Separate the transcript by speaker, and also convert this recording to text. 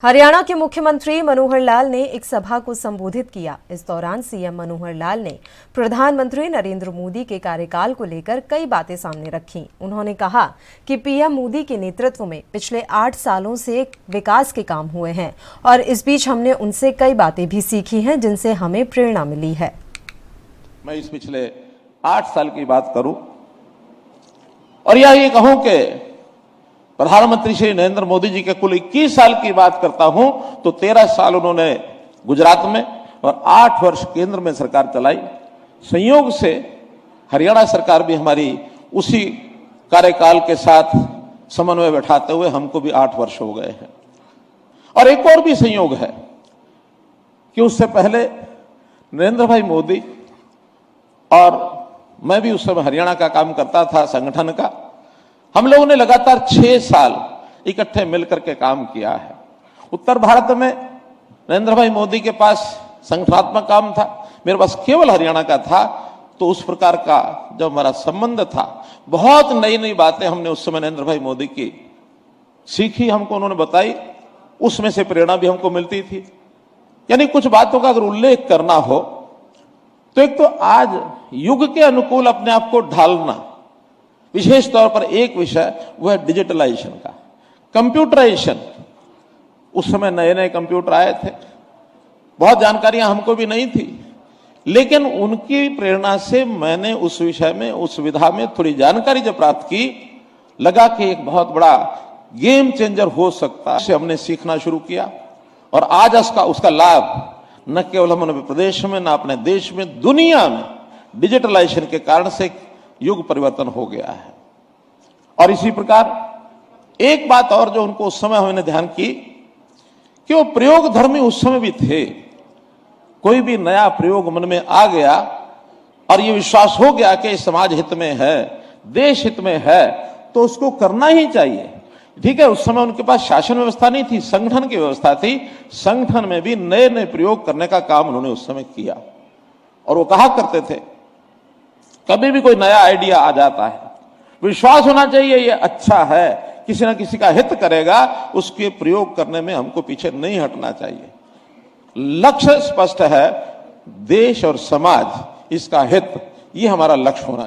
Speaker 1: हरियाणा के मुख्यमंत्री मनोहर लाल ने एक सभा को संबोधित किया। इस दौरान सीएम मनोहर लाल ने प्रधानमंत्री नरेंद्र मोदी के कार्यकाल को लेकर कई बातें सामने रखीं। उन्होंने कहा कि पीएम मोदी के नेतृत्व में पिछले 8 सालों से विकास के काम हुए हैं और इस बीच हमने उनसे कई बातें भी सीखी हैं जिनसे हमें प्रेरणा मिली है।
Speaker 2: मैं इस पिछले 8 साल की बात करूं और ये कहूं कि प्रधानमंत्री श्री नरेंद्र मोदी जी के कुल 21 साल की बात करता हूं तो 13 साल उन्होंने गुजरात में और 8 वर्ष केंद्र में सरकार चलाई। संयोग से हरियाणा सरकार भी हमारी उसी कार्यकाल के साथ समन्वय बैठाते हुए हमको भी 8 वर्ष हो गए हैं। और एक और भी संयोग है कि उससे पहले नरेंद्र भाई मोदी और मैं भी उस समय हरियाणा का काम करता था संगठन का, हम लोगों ने लगातार 6 साल इकट्ठे मिलकर के काम किया है। उत्तर भारत में नरेंद्र भाई मोदी के पास संगठनात्मक काम था, मेरे पास केवल हरियाणा का था। तो उस प्रकार का जब हमारा संबंध था, बहुत नई नई बातें हमने उस समय नरेंद्र भाई मोदी की सीखी, हमको उन्होंने बताई, उसमें से प्रेरणा भी हमको मिलती थी। यानी कुछ बातों का अगर उल्लेख करना हो तो एक तो आज युग के अनुकूल अपने आप को ढालना, विशेष तौर पर एक विषय वह डिजिटलाइजेशन का, कंप्यूटराइजेशन। उस समय नए नए कंप्यूटर आए थे, बहुत जानकारियां हमको भी नहीं थी, लेकिन उनकी प्रेरणा से मैंने उस विषय में, उस विधा में थोड़ी जानकारी जब प्राप्त की, लगा कि एक बहुत बड़ा गेम चेंजर हो सकता है। हमने सीखना शुरू किया और आज उसका लाभ न केवल हमारे प्रदेश में, न अपने देश में, दुनिया में डिजिटलाइजेशन के कारण से युग परिवर्तन हो गया है। और इसी प्रकार एक बात और जो उनको उस समय हमने ध्यान की कि वो प्रयोग धर्मी उस समय भी थे। कोई भी नया प्रयोग मन में आ गया और ये विश्वास हो गया कि समाज हित में है, देश हित में है, तो उसको करना ही चाहिए। ठीक है, उस समय उनके पास शासन व्यवस्था नहीं थी, संगठन की व्यवस्था थी। संगठन में भी नए नए प्रयोग करने का काम उन्होंने उस समय किया। और वो कहा करते थे, कभी भी कोई नया आइडिया आ जाता है, विश्वास होना चाहिए ये अच्छा है, किसी ना किसी का हित करेगा, उसके प्रयोग करने में हमको पीछे नहीं हटना चाहिए। लक्ष्य स्पष्ट है, देश और समाज, इसका हित, ये हमारा लक्ष्य होना चाहिए।